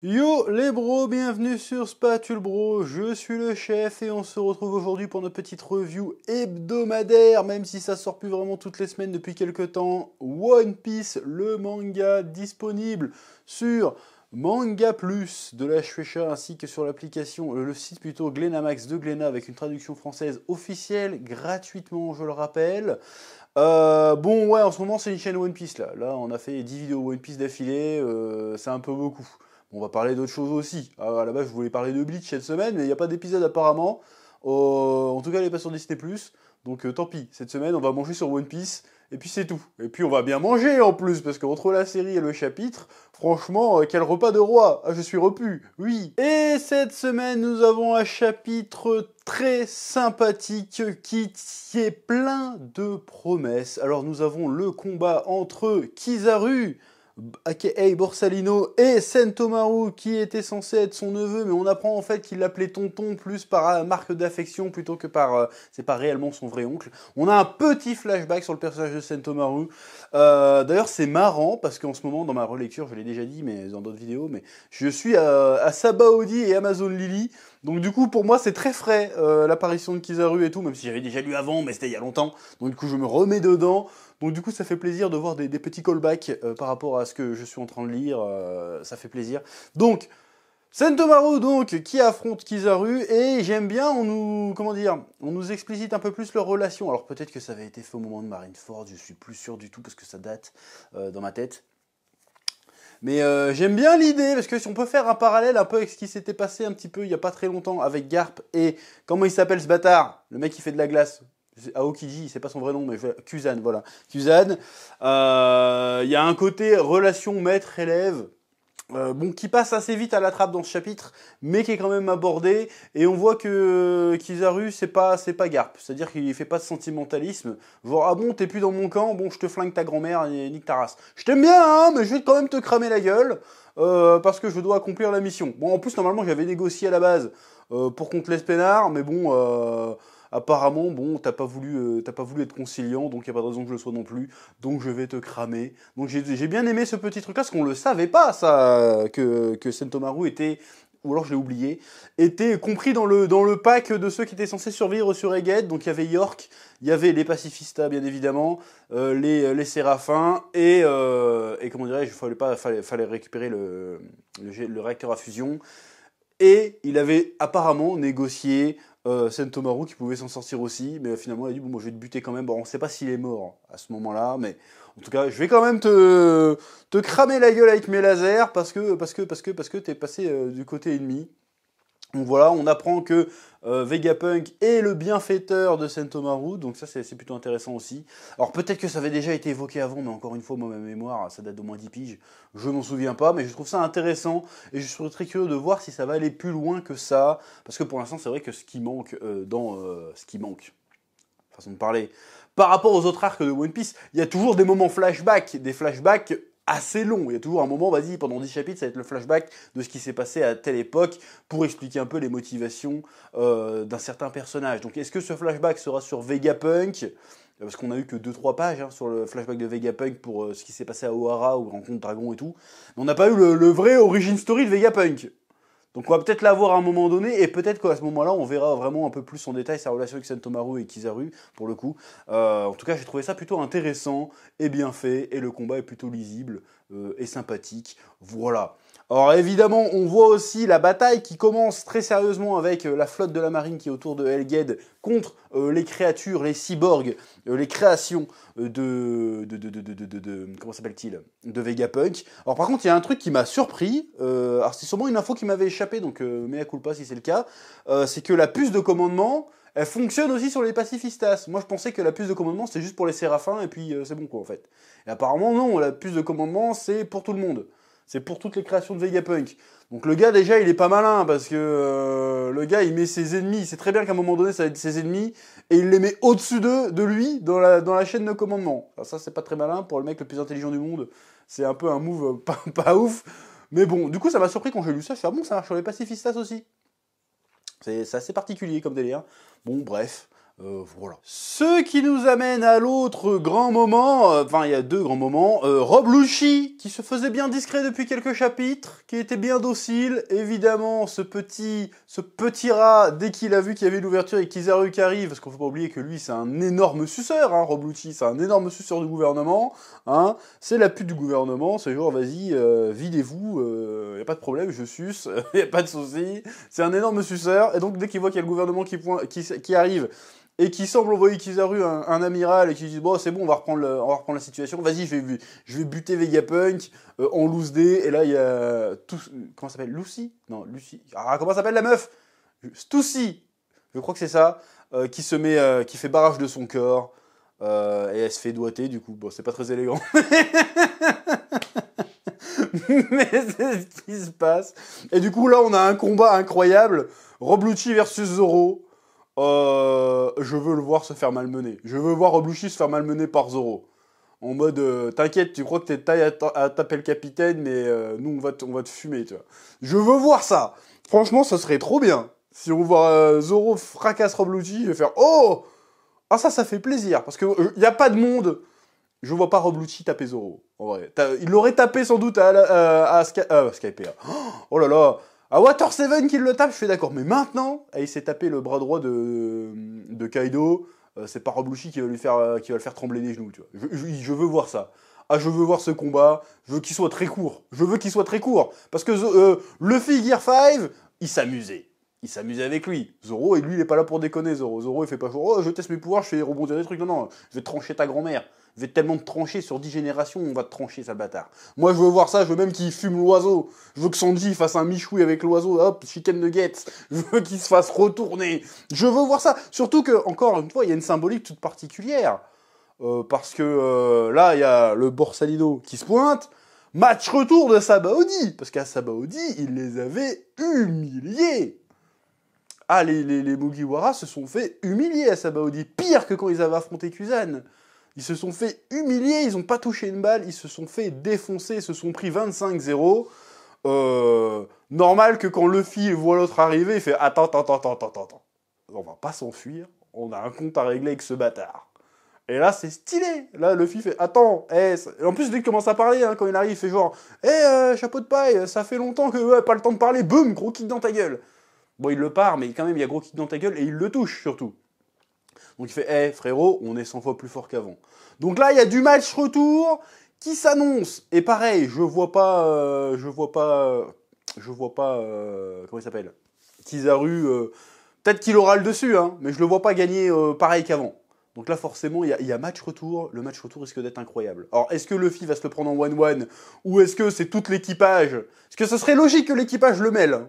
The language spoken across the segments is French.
Yo les bros, bienvenue sur Spatule Bro, je suis le chef et on se retrouve aujourd'hui pour notre petite review hebdomadaire, même si ça sort plus vraiment toutes les semaines depuis quelques temps. One Piece, le manga disponible sur Manga Plus de la Shueisha ainsi que sur l'application, le site plutôt Glénamax de Glénat avec une traduction française officielle, gratuitement je le rappelle. Bon ouais, en ce moment c'est une chaîne One Piece là. Là on a fait 10 vidéos One Piece d'affilée, c'est un peu beaucoup. On va parler d'autres choses aussi. À la base, je voulais parler de Bleach cette semaine, mais il n'y a pas d'épisode apparemment. En tout cas, elle n'est pas sur Disney+. Donc tant pis, cette semaine, on va manger sur One Piece, et puis c'est tout. Et puis on va bien manger en plus, parce qu'entre la série et le chapitre, franchement, quel repas de roi. Ah, je suis repu, oui. Et cette semaine, nous avons un chapitre très sympathique qui est plein de promesses. Alors nous avons le combat entre Kizaru, aka Borsalino, et Sentomaru qui était censé être son neveu, mais on apprend en fait qu'il l'appelait tonton plus par marque d'affection plutôt que par... c'est pas réellement son vrai oncle. On a un petit flashback sur le personnage de Sentomaru. D'ailleurs c'est marrant parce qu'en ce moment dans ma relecture, je l'ai déjà dit mais dans d'autres vidéos, mais je suis à Sabaody et Amazon Lily. Donc du coup pour moi c'est très frais l'apparition de Kizaru et tout, même si j'avais déjà lu avant mais c'était il y a longtemps. Donc du coup je me remets dedans. Donc du coup, ça fait plaisir de voir des petits callbacks par rapport à ce que je suis en train de lire. Ça fait plaisir. Donc, Sentomaru, donc, qui affronte Kizaru, et j'aime bien, on nous, comment dire, on nous explicite un peu plus leur relation. Alors peut-être que ça avait été fait au moment de Marineford, je suis plus sûr du tout parce que ça date dans ma tête. Mais j'aime bien l'idée, parce que si on peut faire un parallèle un peu avec ce qui s'était passé un petit peu il y a pas très longtemps avec Garp et comment il s'appelle ce bâtard, le mec qui fait de la glace. Aokiji, c'est pas son vrai nom, mais Kuzan, voilà. Kuzan. Il y a un côté relation maître-élève, bon, qui passe assez vite à la trappe dans ce chapitre, mais qui est quand même abordé. Et on voit que Kizaru, c'est pas Garp. C'est-à-dire qu'il fait pas de sentimentalisme. Genre, ah bon, t'es plus dans mon camp, bon, je te flingue ta grand-mère et nique ta race. Je t'aime bien, hein, mais je vais quand même te cramer la gueule, parce que je dois accomplir la mission. Bon, en plus, normalement, j'avais négocié à la base pour qu'on te laisse peinard, mais bon, apparemment, bon, t'as pas voulu être conciliant, donc il n'y a pas de raison que je le sois non plus, donc je vais te cramer. Donc j'ai bien aimé ce petit truc-là, parce qu'on le savait pas, ça, que Sentomaru était, ou alors je l'ai oublié, était compris dans le pack de ceux qui étaient censés survivre sur Egghead. Donc il y avait York, il y avait les pacifistas, bien évidemment, les séraphins, et comment dirais-je, fallait récupérer le réacteur à fusion. Et il avait apparemment négocié Sentomaru qui pouvait s'en sortir aussi, mais finalement il a dit bon moi je vais te buter quand même. Bon on ne sait pas s'il est mort à ce moment-là, mais en tout cas je vais quand même te cramer la gueule avec mes lasers parce que t'es passé du côté ennemi. Donc voilà, on apprend que Vegapunk est le bienfaiteur de Sentomaru, donc ça c'est plutôt intéressant aussi. Alors peut-être que ça avait déjà été évoqué avant, mais encore une fois, moi ma mémoire, ça date d'au moins 10 piges, je m'en souviens pas, mais je trouve ça intéressant, et je suis très curieux de voir si ça va aller plus loin que ça, parce que pour l'instant c'est vrai que ce qui manque ce qui manque, façon de parler, par rapport aux autres arcs de One Piece, il y a toujours des moments flashback, des flashbacks assez long. Il y a toujours un moment, vas-y, pendant 10 chapitres, ça va être le flashback de ce qui s'est passé à telle époque pour expliquer un peu les motivations d'un certain personnage. Donc est-ce que ce flashback sera sur Vegapunk? Parce qu'on a eu que 2-3 pages hein, sur le flashback de Vegapunk pour ce qui s'est passé à Ohara ou Rencontre Dragon et tout. Mais on n'a pas eu le vrai origin story de Vegapunk. Donc on va peut-être l'avoir à un moment donné, et peut-être qu'à ce moment-là, on verra vraiment un peu plus en détail sa relation avec Sentomaru et Kizaru, pour le coup. En tout cas, j'ai trouvé ça plutôt intéressant et bien fait, et le combat est plutôt lisible et sympathique. Voilà. Alors évidemment, on voit aussi la bataille qui commence très sérieusement avec la flotte de la marine qui est autour de Helghead contre les créatures, les cyborgs, les créations comment s'appelle-t-il, de Vegapunk. Alors par contre, il y a un truc qui m'a surpris. Alors c'est sûrement une info qui m'avait échappé, donc mea culpa si c'est le cas. C'est que la puce de commandement, elle fonctionne aussi sur les pacifistas. Moi, je pensais que la puce de commandement c'était juste pour les séraphins et puis c'est bon quoi en fait. Et apparemment non, la puce de commandement c'est pour tout le monde. C'est pour toutes les créations de Vegapunk. Donc le gars déjà il est pas malin parce que le gars il met ses ennemis, il sait très bien qu'à un moment donné ça va être ses ennemis et il les met au-dessus de lui dans la chaîne de commandement. Alors ça c'est pas très malin pour le mec le plus intelligent du monde, c'est un peu un move pas ouf. Mais bon, du coup ça m'a surpris quand j'ai lu ça, je suis ah bon ça marche sur les pacifistas aussi. C'est assez particulier comme délire. Bon bref, Voilà. Ce qui nous amène à l'autre grand moment, enfin il y a deux grands moments, Rob Lucci, qui se faisait bien discret depuis quelques chapitres, qui était bien docile, évidemment ce petit rat, dès qu'il a vu qu'il y avait l'ouverture et Kizaru qui arrive, parce qu'on faut pas oublier que lui c'est un énorme suceur, hein, Rob Lucci, c'est un énorme suceur du gouvernement, hein, c'est la pute du gouvernement, c'est genre vas-y, videz-vous, y a pas de problème, je suce, y a pas de souci, c'est un énorme suceur, et donc dès qu'il voit qu'il y a le gouvernement qui arrive, et qui semble envoyer Kizaru un amiral et qui dit bon c'est bon on va reprendre la situation, vas-y je vais buter Vegapunk en loose day, et là il y a comment ça s'appelle, Lucy, non Lucy, comment s'appelle la meuf, Stussy, je crois que c'est ça, qui qui fait barrage de son corps, et elle se fait doigter, du coup bon c'est pas très élégant mais c'est ce qui se passe, et du coup là on a un combat incroyable, Rob Lucci versus Zoro. Je veux le voir se faire malmener. Je veux voir Rob Lucci se faire malmener par Zoro. En mode, t'inquiète, tu crois que t'es taille à taper le capitaine, mais nous, on va te fumer, tu vois. Je veux voir ça. Franchement, ça serait trop bien. Si on voit Zoro fracasse Rob Lucci, je vais faire, oh! Ah, ça fait plaisir. Parce que y a pas de monde. Je vois pas Rob Lucci taper Zoro, en vrai. Il l'aurait tapé sans doute à Skype. Oh là là. À Water 7 qu'il le tape, je suis d'accord. Mais maintenant, il s'est tapé le bras droit de Kaido. C'est pas Rob Lucci qui va le faire trembler les genoux, tu vois. Je veux voir ça. Ah, je veux voir ce combat. Je veux qu'il soit très court. Parce que Luffy Gear 5, il s'amusait. Il s'amusait avec lui. Zoro, et lui, il est pas là pour déconner, Zoro. Zoro, il fait pas genre, oh, je teste mes pouvoirs, je fais rebondir des trucs. Non, non, je vais trancher ta grand-mère. Je vais tellement te trancher sur 10 générations, on va te trancher, sale bâtard. Moi, je veux voir ça, je veux même qu'il fume l'oiseau. Je veux que Sanji fasse un michoui avec l'oiseau, hop, chicken nuggets. Je veux qu'il se fasse retourner. Je veux voir ça. Surtout que, encore une fois, il y a une symbolique toute particulière. Parce que là, il y a le Borsalino qui se pointe. Match retour de Sabaody. Parce qu'à Sabaody, il les avait humiliés. Ah, les Mugiwara se sont fait humilier à Sabaody. Pire que quand ils avaient affronté Kuzan. Ils se sont fait humilier, ils n'ont pas touché une balle, ils se sont fait défoncer, ils se sont pris 25-0. Normal que quand Luffy voit l'autre arriver, il fait attends. On va pas s'enfuir, on a un compte à régler avec ce bâtard. Et là, c'est stylé. Là, Luffy fait attends, et en plus, dès qu'il commence à parler, hein, quand il arrive, il fait genre chapeau de paille, ça fait longtemps que pas le temps de parler, boum, gros kick dans ta gueule. Bon, il le part, mais quand même, il y a gros kick dans ta gueule et il le touche surtout. Donc il fait frérot, on est 100 fois plus fort qu'avant. Donc là, il y a du match retour qui s'annonce. Et pareil, je vois pas, comment il s'appelle, Kizaru. Peut-être qu'il aura le dessus, hein, mais je le vois pas gagner pareil qu'avant. Donc là, forcément, il y a match retour. Le match retour risque d'être incroyable. Alors, est-ce que Luffy va se le prendre en 1-1 ou est-ce que c'est tout l'équipage? Parce que ce serait logique que l'équipage le mêle.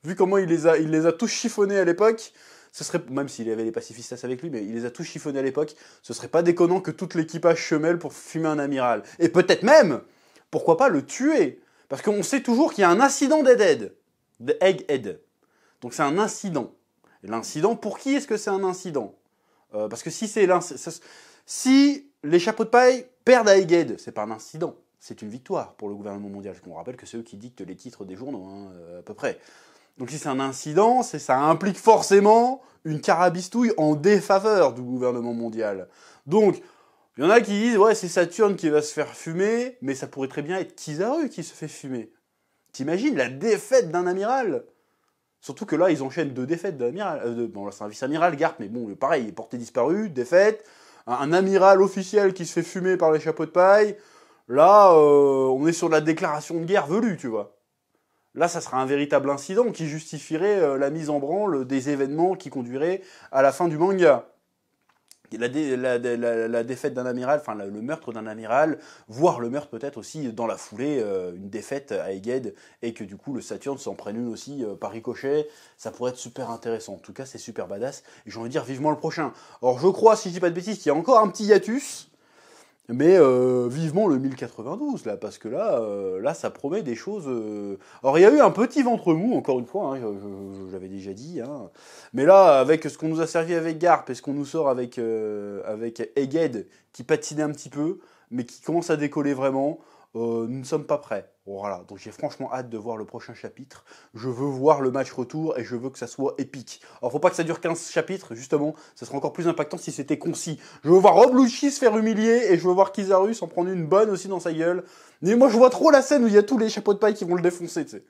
Vu comment il les a tous chiffonnés à l'époque. Ce serait, même s'il avait les pacifistas avec lui, mais il les a tous chiffonnés à l'époque, ce serait pas déconnant que tout l'équipage se mêle pour fumer un amiral. Et peut-être même, pourquoi pas le tuer? Parce qu'on sait toujours qu'il y a un incident d'Egghead. Donc c'est un incident. Et l'incident, pour qui est-ce que c'est un incident? Parce que si les chapeaux de paille perdent à Egghead, c'est pas un incident, c'est une victoire pour le gouvernement mondial. Parce qu'on rappelle que c'est eux qui dictent les titres des journaux, hein, à peu près. Donc si c'est un incident, ça implique forcément une carabistouille en défaveur du gouvernement mondial. Donc, il y en a qui disent, ouais, c'est Saturne qui va se faire fumer, mais ça pourrait très bien être Kizaru qui se fait fumer. T'imagines la défaite d'un amiral? Surtout que là, ils enchaînent 2 défaites d'amiral. Bon, là, c'est un vice-amiral, Garp, mais bon, pareil, il est porté disparu, défaite. Un amiral officiel qui se fait fumer par les chapeaux de paille. Là, on est sur de la déclaration de guerre velue, tu vois. Là, ça sera un véritable incident qui justifierait la mise en branle des événements qui conduiraient à la fin du manga. La défaite d'un amiral, enfin le meurtre d'un amiral, voire le meurtre peut-être aussi dans la foulée, une défaite à Egghead, et que du coup le Saturne s'en prenne une aussi par ricochet, ça pourrait être super intéressant. En tout cas, c'est super badass, et j'ai envie de dire vivement le prochain. Alors je crois, si je dis pas de bêtises, qu'il y a encore un petit hiatus, mais vivement le 1092, là, parce que là, ça promet des choses... Alors, il y a eu un petit ventre mou, encore une fois, hein, je l'avais déjà dit, hein. Mais là, avec ce qu'on nous a servi avec Garp et ce qu'on nous sort avec Egghead, qui patinait un petit peu, mais qui commence à décoller vraiment, nous ne sommes pas prêts. Voilà, donc j'ai franchement hâte de voir le prochain chapitre. Je veux voir le match retour et je veux que ça soit épique. Alors faut pas que ça dure 15 chapitres, justement, ça serait encore plus impactant si c'était concis. Je veux voir Rob Lucci se faire humilier et je veux voir Kizaru s'en prendre une bonne aussi dans sa gueule. Mais moi je vois trop la scène où il y a tous les chapeaux de paille qui vont le défoncer, tu sais.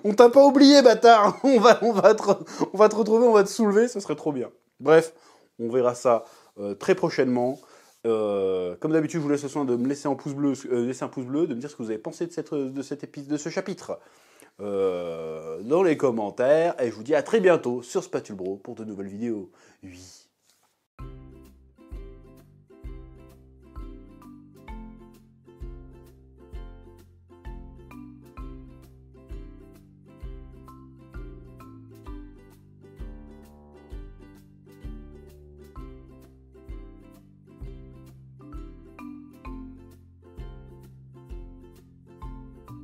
On t'a pas oublié, bâtard. On va te retrouver, on va te soulever, ça serait trop bien. Bref, on verra ça très prochainement. Comme d'habitude, je vous laisse le soin de me laisser un pouce bleu, de me dire ce que vous avez pensé de ce chapitre dans les commentaires. Et je vous dis à très bientôt sur Spatule Bro pour de nouvelles vidéos. Oui.